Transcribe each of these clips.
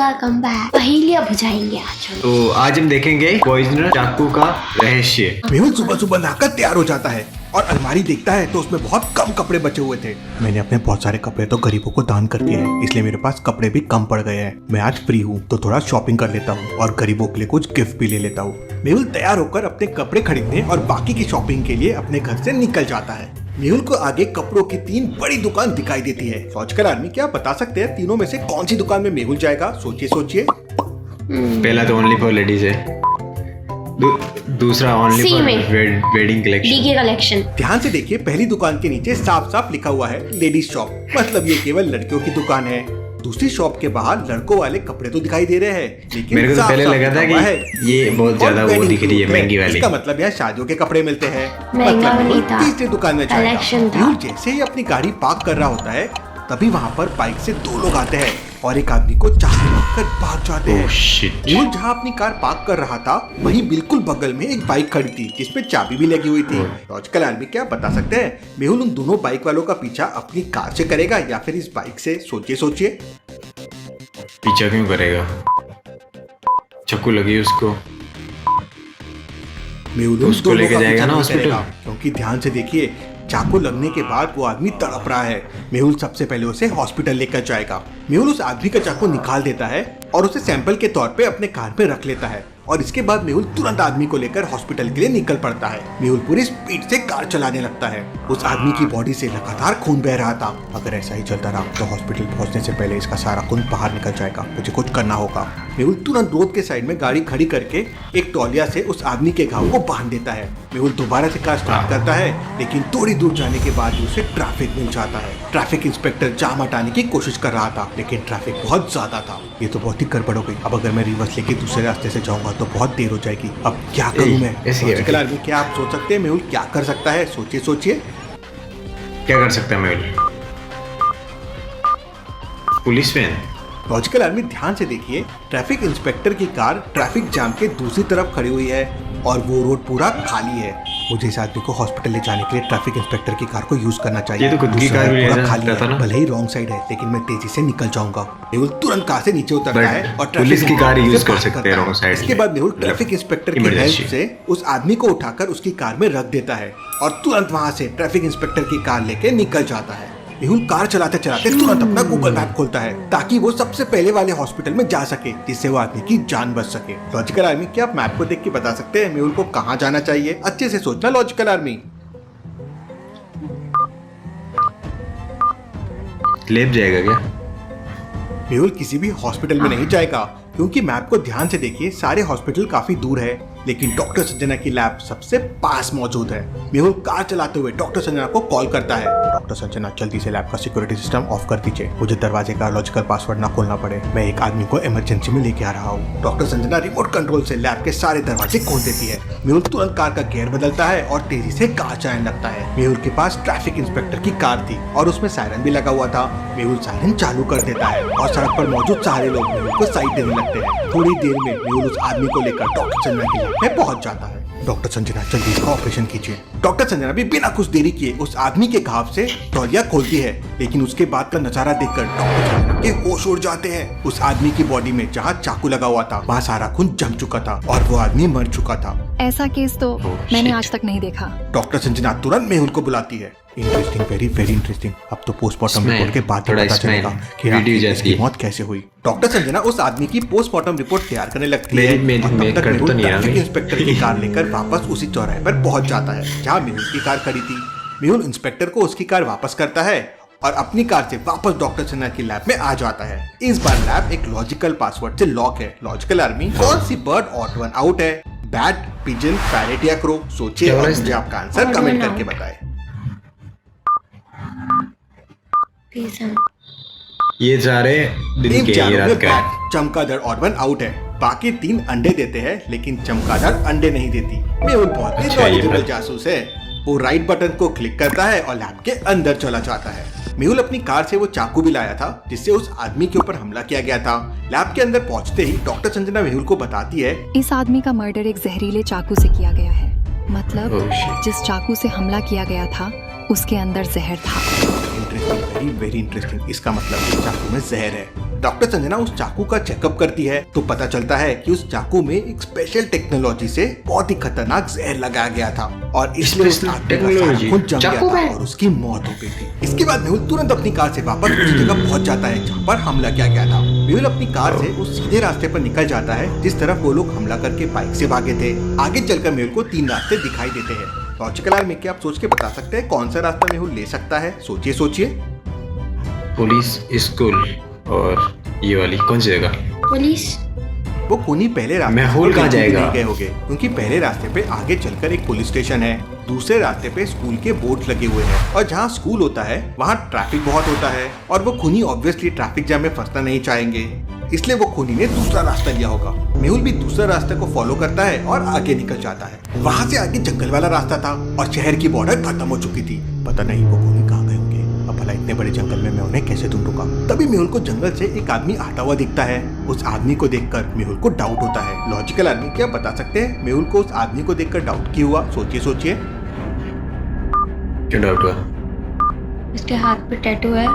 Welcome back. पहेलियां बुझाएंगे आज हम। तो आज हम देखेंगे पॉइजनर चाकू का रहस्य। मेहुल सुबह सुबह नहाकर तैयार हो जाता है और अलमारी देखता है तो उसमें बहुत कम कपड़े बचे हुए थे। मैंने अपने बहुत सारे कपड़े तो गरीबों को दान कर दिए हैं, इसलिए मेरे पास कपड़े भी कम पड़ गए हैं। मैं आज फ्री हूँ तो थोड़ा शॉपिंग कर लेता हूँ और गरीबों के लिए कुछ गिफ्ट भी ले लेता हूँ। मेहुल तैयार होकर अपने कपड़े खरीदने और बाकी की शॉपिंग के लिए अपने घर से निकल जाता है। मेहुल को आगे कपड़ों की 3 बड़ी दुकान दिखाई देती है। लॉजिकल आर्मी, क्या आप बता सकते हैं तीनों में से कौन सी दुकान में मेहुल जाएगा? सोचिए सोचिए। पहला तो ओनली फॉर लेडीज है, दूसरा only for wedding collection. DK collection. ध्यान से देखिए, पहली दुकान के नीचे साफ साफ लिखा हुआ है लेडीज शॉप, मतलब ये केवल लड़कियों की दुकान है। दूसरी शॉप के बाहर लड़कों वाले कपड़े तो दिखाई दे रहे हैं, लेकिन मेरे को तो पहले लगा था कि ये बहुत ज्यादा वो दिख रही है, महंगी वाली। इसका मतलब यहाँ शादियों के कपड़े मिलते हैं। महंगा नहीं था, तीसरी दुकान में कलेक्शन था। मेहुल जैसे ही अपनी गाड़ी पार्क कर रहा होता है तभी वहाँ पर बाइक से 2 लोग आते हैं और एक आदमी को चाबी मांगकर भाग जाते हैं। मेहुल जहाँ अपनी कार पार्क कर रहा था वहीं बिल्कुल बगल में एक बाइक खड़ी थी जिसपे चाबी भी लगी हुई थी। लॉजिकल आर्मी, क्या बता सकते हैं मेहुल उन दोनों बाइक वालों का पीछा अपनी कार से करेगा या फिर इस बाइक से? सोचिए सोचिए। पीछा क्यों करेगा? चाकू लगी उसको, मेहुल उसको लेके जाएगा ना हॉस्पिटल। क्योंकि ध्यान से देखिए, चाकू लगने के बाद वो आदमी तड़प रहा है। मेहुल सबसे पहले उसे हॉस्पिटल लेकर जाएगा। मेहुल उस आदमी का चाकू निकाल देता है और उसे सैंपल के तौर पे अपने कार पे रख लेता है और इसके बाद मेहुल तुरंत आदमी को लेकर हॉस्पिटल के लिए निकल पड़ता है। मेहुल पूरी स्पीड से कार चलाने लगता है। उस आदमी की बॉडी से लगातार खून बह रहा था। अगर ऐसा ही चलता रहा तो हॉस्पिटल पहुंचने से पहले इसका सारा खून बाहर निकल जाएगा। मुझे कुछ करना होगा। मेहुल तुरंत रोड के साइड में गाड़ी खड़ी करके एक तौलिया से उस आदमी के घाव को बांध देता है। मेहुल दोबारा से कार स्टार्ट करता है, लेकिन थोड़ी दूर जाने के बाद उसे ट्रैफिक मिल जाता है। ट्रैफिक इंस्पेक्टर जाम हटाने की कोशिश कर रहा था, लेकिन ट्रैफिक बहुत ज्यादा था। ये तो बहुत ही गड़बड़ हो गई। अब अगर मैं रिवर्स लेके दूसरे रास्ते से जाऊंगा तो बहुत देर हो जाएगी। अब क्या करूं मैं? लॉजिकल आर्मी, क्या आप सोच सकते हैं मेहुल क्या कर सकता है? सोचिए सोचिए। क्या कर सकता है Mehul? Police van. Logical army, ध्यान से देखिए, ट्रैफिक इंस्पेक्टर की कार ट्रैफिक जाम के दूसरी तरफ खड़ी हुई है और वो रोड पूरा खाली है। मुझे इस आदमी को हॉस्पिटल ले जाने के लिए ट्रैफिक इंस्पेक्टर की कार को यूज करना चाहिए। ये तो खुद की कार भी पूरा खाली रहता है, ना? भले ही रॉन्ग साइड है, लेकिन मैं तेजी से निकल जाऊंगा। मेहुल तुरंत कार से नीचे उतरता है और पुलिस की कार यूज कर बात सकते करता हैं है। Wrong side. इसके बाद मेहुल ट्रैफिक इंस्पेक्टर की हेल्प से उस आदमी को उठाकर उसकी कार में रख देता है और तुरंत वहाँ से ट्रैफिक इंस्पेक्टर की कार लेके निकल जाता है। मेहुल कार चलाते चलाते तुरंत अपना गूगल मैप खोलता है ताकि वो सबसे पहले वाले हॉस्पिटल में जा सके, जिससे वो आदमी की जान बच सके। लॉजिकल आर्मी, क्या आप मैप को देख के बता सकते हैं मेहुल को कहाँ जाना चाहिए? अच्छे से सोचना लॉजिकल आर्मी। लेप जाएगा क्या? मेहुल किसी भी हॉस्पिटल में नहीं जाएगा, क्योंकि मैप को ध्यान से देखिए, सारे हॉस्पिटल काफी दूर है, लेकिन डॉक्टर संजना की लैब सबसे पास मौजूद है। मेहुल कार चलाते हुए डॉक्टर संजना को कॉल करता है। डॉक्टर संजना, जल्दी से लैब का सिक्योरिटी सिस्टम ऑफ कर दीजिए, मुझे दरवाजे का लॉजिकल पासवर्ड ना खोलना पड़े, मैं एक आदमी को इमरजेंसी में लेके आ रहा हूँ। डॉक्टर संजना रिमोट कंट्रोल से लैब के सारे दरवाजे खोल देती है। मेहुल तुरंत कार का गियर बदलता है और तेजी से कार चलाने लगता है। मेहुल के पास ट्रैफिक इंस्पेक्टर की कार थी और उसमें सायरन भी लगा हुआ था। मेहुल सायरन चालू कर देता है और सड़क पर मौजूद सारे लोग मेहुल को साइड देने लगते हैं। थोड़ी देर में मेहुल उस आदमी को लेकर डॉक्टर संजना की लैब में पहुंच जाता है। डॉक्टर संजना, जल्दी इसका ऑपरेशन कीजिए। डॉक्टर संजना भी बिना कुछ देरी किए उस आदमी के घाव से तौलिया खोलती है, लेकिन उसके बाद का नजारा देखकर डॉक्टर संजना के होश उड़ जाते हैं। उस आदमी की बॉडी में जहाँ चाकू लगा हुआ था वहाँ सारा खून जम चुका था और वो आदमी मर चुका था। ऐसा केस तो मैंने आज तक नहीं देखा। डॉक्टर संजना तुरंत मेहुल को बुलाती है। Interesting, very very interesting. अब तो पोस्टमार्टम रिपोर्ट के बाद पता चलेगा कि इसकी मौत कैसे हुई। डॉक्टर संजना उस आदमी की पोस्टमार्टम रिपोर्ट तैयार करने लगती है। तब तक मेहुल ट्रैफिक इंस्पेक्टर की कार लेकर वापस उसी चौराहे पर पहुंच जाता है जहां मेहुल की कार खड़ी थी। मेहुल इंस्पेक्टर को उसकी कार वापस करता है और अपनी कार से वापस डॉक्टर संजना की लैब में आ जाता है। इस बार लैब एक लॉजिकल पासवर्ड से लॉक है। लॉजिकल आर्मी, कौन सी बर्ड ऑड वन आउट है? बैट, पिजन, पैरेट या क्रो? सोचिए और मुझे आपका आंसर कमेंट करके बताएं। ये सारे दिन के, ये रात का। चमगादड़ ऑड वन आउट है। बाकी 3 अंडे देते हैं, लेकिन चमगादड़ अंडे नहीं देती। मेहुल बहुत ही नॉलेजेबल जासूस है। वो राइट बटन को क्लिक करता है और लैब के अंदर चला जाता है। मेहुल अपनी कार से वो चाकू भी लाया था जिससे उस आदमी के ऊपर हमला किया गया था। लैब के अंदर पहुंचते ही डॉक्टर संजना मेहुल को बताती है, इस आदमी का मर्डर एक जहरीले चाकू से किया गया है। मतलब जिस चाकू से हमला किया गया था उसके अंदर जहर था। Interesting, very very interesting. इसका मतलब इस चाकू में जहर है। डॉक्टर संजना उस चाकू का चेकअप करती है तो पता चलता है कि उस चाकू में एक स्पेशल टेक्नोलॉजी से बहुत ही खतरनाक जहर लगाया गया था और इसलिए उस आदमी का सारा खून जम गया था और उसकी मौत हो गई थी। इसके बाद मेहुल तुरंत अपनी कार से वापस उस जगह पहुंच जाता है जहाँ पर हमला किया गया था। मेहुल अपनी कार से उस सीधे रास्ते पर निकल जाता है जिस तरफ वो लोग हमला करके बाइक से भागे थे। आगे चलकर मेहुल को 3 रास्ते दिखाई देते हैं। लॉजिकल आर्मी क्या आप सोच के बता सकते हैं कौन सा रास्ता मेहुल ले सकता है? सोचिए। पुलिस, स्कूल और ये वाली कौन सी जगह? पुलिस। वो खूनी पहले रास्ते मेहुल कहाँ जाएगा? गए होंगे क्योंकि पहले रास्ते पे आगे चलकर एक पुलिस स्टेशन है, दूसरे रास्ते पे स्कूल के बोर्ड लगे हुए हैं और जहाँ स्कूल होता है वहाँ ट्रैफिक बहुत होता है और वो खूनी ऑब्वियसली ट्रैफिक जाम में फंसना नहीं चाहेंगे, इसलिए वो खूनी ने दूसरा रास्ता लिया होगा। मेहुल भी दूसरा रास्ते को फॉलो करता है और आगे निकल जाता है। वहाँ से आगे जंगल वाला रास्ता था और शहर की बॉर्डर खत्म हो चुकी थी। पता नहीं वो खूनी कहाँ गए होंगे, अब भला इतने बड़े जंगल में मैं उन्हें कैसे ढूंढूंगा। तभी मेहुल को जंगल से एक आदमी आता हुआ दिखता है। उस आदमी को देखकर मेहुल को डाउट होता है। लॉजिकल आदमी क्या बता सकते हैं मेहुल को उस आदमी को देखकर डाउट क्यों हुआ? सोचिए। क्यों डाउट हुआ? उसके हाथ पे टैटू है।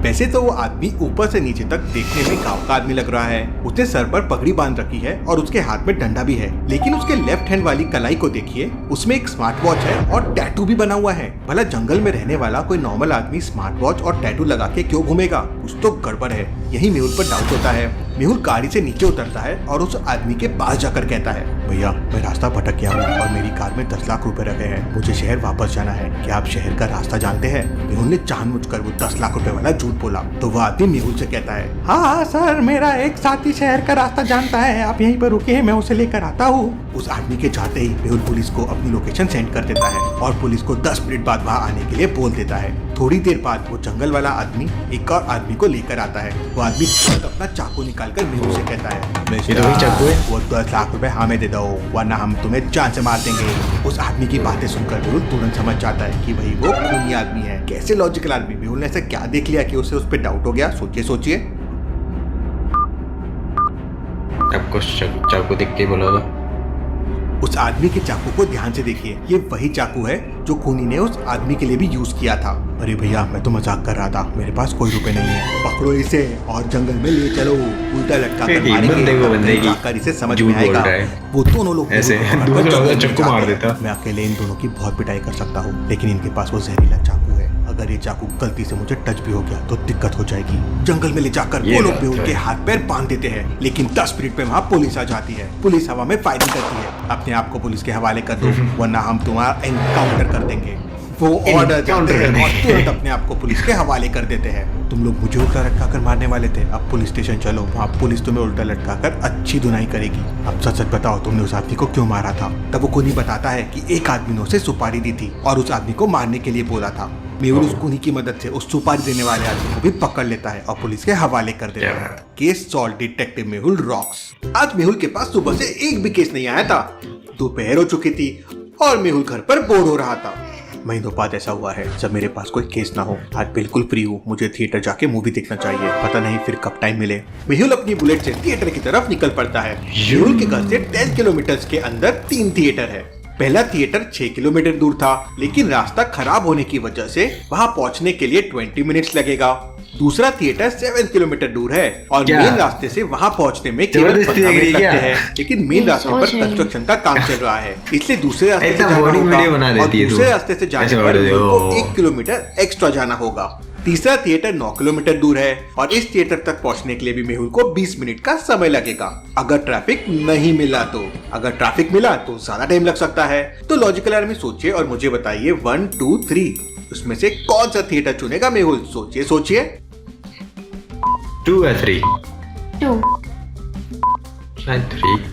वैसे तो वो आदमी ऊपर से नीचे तक देखने में गांव का आदमी लग रहा है। उसने सर पर पगड़ी बांध रखी है और उसके हाथ में डंडा भी है, लेकिन उसके लेफ्ट हैंड वाली कलाई को देखिए, उसमें एक स्मार्ट वॉच है और टैटू भी बना हुआ है। भला जंगल में रहने वाला कोई नॉर्मल आदमी स्मार्ट वॉच और टैटू लगा के क्यों घूमेगा? कुछ तो गड़बड़ है। यही मेहुल पर डाउट होता है। मेहुल गाड़ी से नीचे उतरता है और उस आदमी के पास जाकर कहता है, भैया मैं रास्ता भटक गया हूँ और मेरी कार में 10 लाख रुपए रखे हैं, मुझे शहर वापस जाना है, क्या आप शहर का रास्ता जानते हैं? मेहुल ने जानबूझकर वो 10 लाख रुपए वाला झूठ बोला तो वह आदमी मेहुल से कहता है, हाँ सर, मेरा एक साथी शहर का रास्ता जानता है, आप यहीं पर रुके, मैं उसे लेकर आता हूँ। उस आदमी के जाते ही मेहुल पुलिस को अपनी लोकेशन सेंड कर देता है और पुलिस को 10 मिनट बाद वहाँ आने के लिए बोल देता है। थोड़ी देर बाद वो जंगल वाला आदमी एक और आदमी को लेकर आता है। वो आदमी तुरंत अपना चाकू निकालकर मेहुल से कहता है, ये तो वही चाकू है? वो 10 लाख रुपए हमें दे दो वरना हम तुम्हें जान से मार देंगे। उस आदमी की बातें सुनकर मेहुल तुरंत समझ जाता है कि भाई वो खूनी आदमी है। कैसे लॉजिकल आदमी? मेहुल ने ऐसा क्या देख लिया कि उसे उस पर डाउट हो गया? सोचिए। आपको चाकू देख के बोला होगा। उस आदमी के चाकू को ध्यान से देखिए, ये वही चाकू है जो खूनी ने उस आदमी के लिए भी यूज किया था। अरे भैया मैं तो मजाक कर रहा था, मेरे पास कोई रुपए नहीं है, पकड़ो इसे और जंगल में ले चलो, उल्टा लटका कर मारेंगे, जाकर इसे समझ में आएगा। वो दोनों लोग ऐसे चाकू मार देता। मैं अकेले इन दोनों की बहुत पिटाई कर सकता हूँ, लेकिन इनके पास वो जहरीला चाकू है, अगर ये चाकू गलती से मुझे टच भी हो गया तो दिक्कत हो जाएगी। जंगल में ले जाकर वो लोग भी उनके हाथ पैर बांध देते हैं, लेकिन 10 मिनट में वहाँ पुलिस आ जाती है। पुलिस हवा में फायरिंग करती है, अपने आप को पुलिस के हवाले कर दो वरना हम तुम्हारा एनकाउंटर कर देंगे। वो ऑर्डर करते हैं और तुरंत अपने आप को पुलिस के हवाले कर देते हैं। तुम लोग मुझे उल्टा लटका कर मारने वाले थे, अब पुलिस स्टेशन चलो, वहाँ पुलिस तुम्हें उल्टा लटका कर अच्छी धुनाई करेगी। अब सच सच बताओ तुमने उस आदमी को क्यों मारा था? तब वो खूनी बताता है कि एक आदमी ने उसे सुपारी दी थी और उस आदमी को मारने के लिए बोला था। मेहुल उस खूनी की मदद से उस सुपारी देने वाले आदमी को भी पकड़ लेता है और पुलिस के हवाले कर देता है। Case solve, detective Mehul rocks. आज मेहुल के पास सुबह से एक भी केस नहीं आया था। दोपहर हो चुकी थी और मेहुल घर पर बोर हो रहा था। महीनों बाद ऐसा हुआ है जब मेरे पास कोई केस ना हो। आज बिल्कुल फ्री हूँ, मुझे थिएटर जाके मूवी देखना चाहिए, पता नहीं फिर कब टाइम मिले। मेहुल अपनी बुलेट से थिएटर की तरफ निकल पड़ता है। मेहुल के घर से 10 किलोमीटर के अंदर 3 थिएटर है। पहला थिएटर 6 किलोमीटर दूर था, लेकिन रास्ता खराब होने की वजह से वहाँ पहुँचने के लिए 20 मिनट्स लगेगा। दूसरा थिएटर 7 किलोमीटर दूर है और मेन रास्ते से वहाँ पहुँचने में केवल 15 मिनट लगते हैं, लेकिन मेन रास्ते पर कंस्ट्रक्शन का काम चल रहा है, इसलिए दूसरे रास्ते से जाना होगा और दूसरे रास्ते से जाने पर को 1 किलोमीटर एक्स्ट्रा जाना होगा। तीसरा थिएटर 9 किलोमीटर दूर है और इस थिएटर तक पहुंचने के लिए भी मेहुल को 20 मिनट का समय लगेगा, अगर ट्रैफिक नहीं मिला तो। अगर ट्रैफिक मिला तो ज्यादा टाइम लग सकता है। तो लॉजिकल आर्मी सोचिए और मुझे बताइए 1, 2, 3 उसमें से कौन सा थिएटर चुनेगा मेहुल? सोचिए। 2 या 3? 2। 3।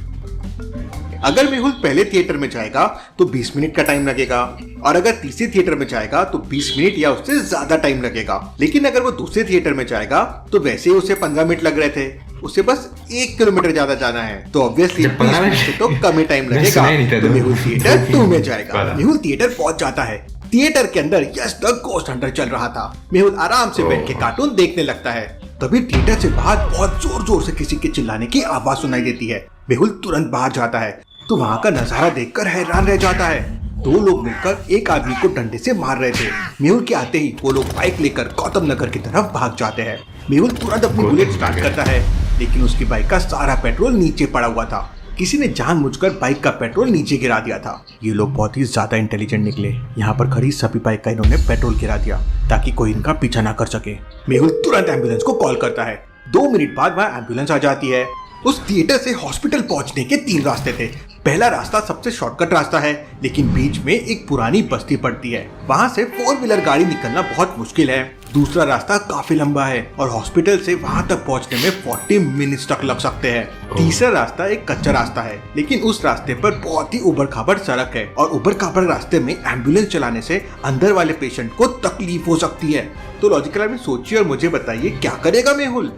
अगर मेहुल पहले थिएटर में जाएगा तो 20 मिनट का टाइम लगेगा और अगर तीसरे थिएटर में जाएगा तो 20 मिनट या उससे ज्यादा टाइम लगेगा। लेकिन अगर वो दूसरे थिएटर में जाएगा तो वैसे ही उसे 15 मिनट लग रहे थे, उसे बस 1 किलोमीटर ज्यादा जाना है, तो ऑब्वियसली 20 मिनट से तो कम ही टाइम लगेगा। तो मेहुल थिएटर 2 में जाएगा। मेहुल थिएटर पहुंच जाता है। थिएटर के अंदर यस द गोस्ट हंटर चल रहा था। मेहुल आराम से बैठ के कार्टून देखने लगता है। तभी थिएटर से बाहर बहुत जोर जोर से किसी के चिल्लाने की आवाज सुनाई देती है। मेहुल तुरंत बाहर जाता है तो वहाँ का नजारा देखकर हैरान रह जाता है। 2 लोग मिलकर एक आदमी को डंडे से मार रहे थे। मेहुल के आते ही वो लोग बाइक लेकर गौतम नगर की तरफ भाग जाते हैं। मेहुल तुरंत अपनी बुलेट स्टार्ट करता है, लेकिन उसकी बाइक का सारा पेट्रोल नीचे पड़ा हुआ था। किसी ने जानबूझकर बाइक का पेट्रोल नीचे गिरा दिया था। ये लोग बहुत ही ज्यादा इंटेलिजेंट निकले। यहाँ पर खड़ी सभी बाइक का इन्होंने पेट्रोल गिरा दिया ताकि कोई इनका पीछा ना कर सके। मेहुल तुरंत एम्बुलेंस को कॉल करता है। 2 मिनट बाद वहाँ एम्बुलेंस आ जाती है। उस थिएटर से हॉस्पिटल पहुंचने के 3 रास्ते थे। पहला रास्ता सबसे शॉर्टकट रास्ता है, लेकिन बीच में एक पुरानी बस्ती पड़ती है। वहाँ से 4 व्हीलर गाड़ी निकलना बहुत मुश्किल है। दूसरा रास्ता काफी लंबा है और हॉस्पिटल से वहाँ तक पहुँचने में 40 मिनट्स तक लग सकते हैं। तीसरा रास्ता एक कच्चा रास्ता है, लेकिन उस रास्ते पर बहुत ही उबड़-खाबड़ सड़क है और उबड़-खाबड़ रास्ते में एम्बुलेंस चलाने से अंदर वाले पेशेंट को तकलीफ हो सकती है। तो लॉजिकल में सोचिए और मुझे बताइए क्या करेगा मेहुल।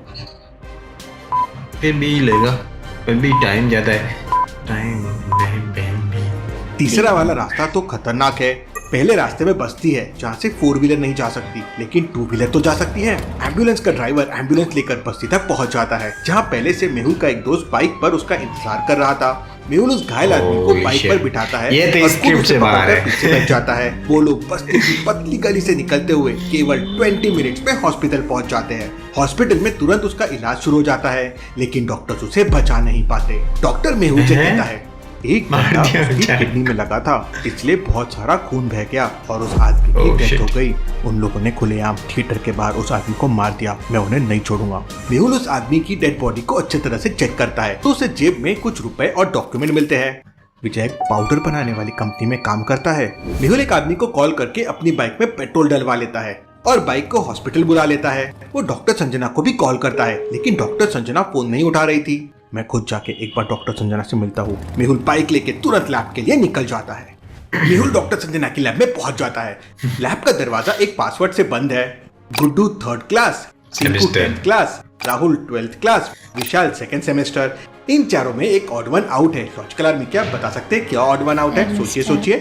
फिर भी लेगा, फिर भी टाइम ज्यादा है। तीसरा वाला रास्ता तो खतरनाक है। पहले रास्ते में बस्ती है जहाँ से 4 व्हीलर नहीं जा सकती, लेकिन 2 व्हीलर तो जा सकती है। एम्बुलेंस का ड्राइवर एम्बुलेंस लेकर बस्ती तक पहुँच जाता है, जहाँ पहले से मेहुल का एक दोस्त बाइक पर उसका इंतजार कर रहा था। मेहुल उस घायल आदमी को बाइक पर बिठाता है ये तो और स्क्रिप्ट से बाहर है। पीछे बैठ जाता है। वो लोग बस्ती की पतली गली से निकलते हुए केवल 20 मिनट्स में हॉस्पिटल पहुंच जाते हैं। हॉस्पिटल में तुरंत उसका इलाज शुरू हो जाता है, लेकिन डॉक्टर्स उसे बचा नहीं पाते। डॉक्टर मेहुल से कहता है एक घंटा उसकी किडनी में लगा था, इसलिए बहुत सारा खून बह गया और उस आदमी की डेथ हो गई। उन लोगों ने खुलेआम थिएटर के बाहर उस आदमी को मार दिया। मैं उन्हें नहीं छोड़ूंगा। मेहुल उस आदमी की डेड बॉडी को अच्छी तरह से चेक करता है तो उसे जेब में कुछ रुपए और डॉक्यूमेंट मिलते हैं। विजय पाउडर बनाने वाली कंपनी में काम करता है। मेहुल एक आदमी को कॉल करके अपनी बाइक में पेट्रोल डलवा लेता है और बाइक को हॉस्पिटल बुला लेता है। वो डॉक्टर संजना को भी कॉल करता है, लेकिन डॉक्टर संजना फोन नहीं उठा रही थी। मैं खुद जाके एक बार डॉक्टर संजना से मिलता हूँ। मेहुल बाइक लेके तुरंत लैब के लिए निकल जाता है। मेहुल डॉक्टर संजना की लैब में पहुंच जाता है। लैब का दरवाजा एक पासवर्ड से बंद है। Guddu 3rd class, Chinku 10th class, Rahul 12th class, Vishal 2nd semester. इन चारों में एक ऑड वन आउट है। लॉजिकल आदमी क्या बता सकते हैं क्या ऑड वन आउट है? सोचिए सोचिए।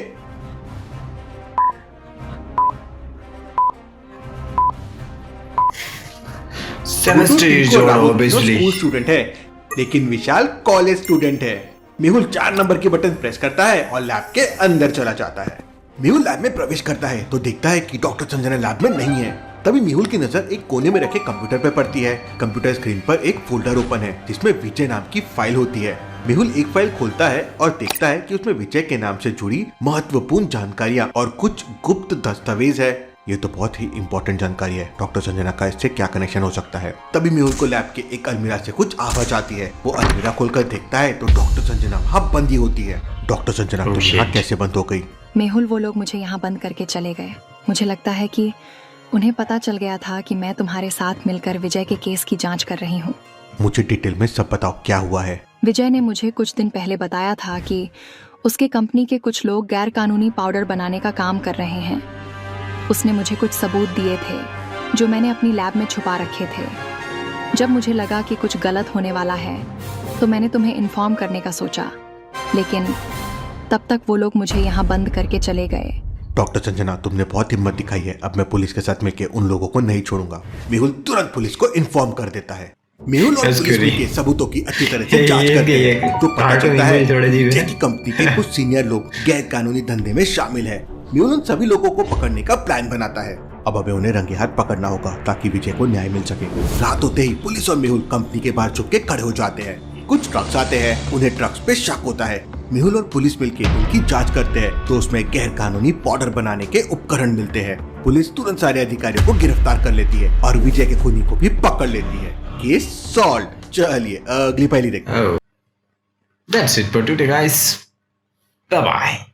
स्कूल स्टूडेंट है, लेकिन विशाल कॉलेज स्टूडेंट है। मेहुल 4 नंबर के बटन प्रेस करता है और लैब के अंदर चला जाता है। मेहुल लैब में प्रवेश करता है तो देखता है कि डॉक्टर संजना लैब में नहीं है। तभी मेहुल की नजर एक कोने में रखे कंप्यूटर पर पड़ती है। कंप्यूटर स्क्रीन पर एक फोल्डर ओपन है जिसमें विजय नाम की फाइल होती है। मेहुल एक फाइल खोलता है और देखता है कि उसमें विजय के नाम से जुड़ी महत्वपूर्ण जानकारियां और कुछ गुप्त दस्तावेज है। ये तो बहुत ही इंपॉर्टेंट जानकारी है। डॉक्टर संजना का इससे क्या कनेक्शन हो सकता है? तभी मेहुल को लैब के एक अलमीरा से कुछ आवाज आती है। वो अलमीरा खोलकर देखता है तो डॉक्टर संजना वहाँ बंदी होती है। डॉक्टर संजना तुम यहाँ कैसे बंद हो गई? मेहुल, वो लोग मुझे यहाँ बंद करके चले गए। मुझे लगता है कि उन्हें पता चल गया था कि मैं तुम्हारे साथ मिलकर विजय के केस की जांच कर रही हूँ। मुझे डिटेल में सब बताओ, क्या हुआ है? विजय ने मुझे कुछ दिन पहले बताया था कि उसके कंपनी के कुछ लोग गैर कानूनी पाउडर बनाने का काम कर रहे हैं। उसने मुझे कुछ सबूत दिए थे जो मैंने अपनी लैब में छुपा रखे थे। जब मुझे लगा कि कुछ गलत होने वाला है तो मैंने तुम्हें इन्फॉर्म करने का सोचा, लेकिन तब तक वो लोग मुझे यहाँ बंद करके चले गए। डॉक्टर संजना, तुमने बहुत हिम्मत दिखाई है। अब मैं पुलिस के साथ मिलकर उन लोगों को नहीं छोड़ूंगा। मेहुल तुरंत पुलिस को इन्फॉर्म कर देता है। मेहुल और पुलिस मिलकर सबूतों की अच्छी तरह से जांच करते हैं तो पता चलता है कि कंपनी के कुछ सीनियर लोग गैर कानूनी धंधे में शामिल है। मेहुल उन सभी लोगों को पकड़ने का प्लान बनाता है। अब हमें उन्हें रंगे हाथ पकड़ना होगा ताकि विजय को न्याय मिल सके। रात होते ही पुलिस और मेहुल कंपनी के बाहर छुप के खड़े हो जाते हैं। कुछ ट्रक्स आते हैं, उन्हें ट्रक्स पे शक होता है। मेहुल और पुलिस मिलकर उनकी जांच करते हैं तो उसमें गैर कानूनी पाउडर बनाने के उपकरण मिलते हैं। पुलिस तुरंत सारे अधिकारियों को गिरफ्तार कर लेती है और विजय के खूनी को भी पकड़ लेती है। Case solve. चलिए अगली पहली देखते हैं। That's it for today, guys. Bye bye.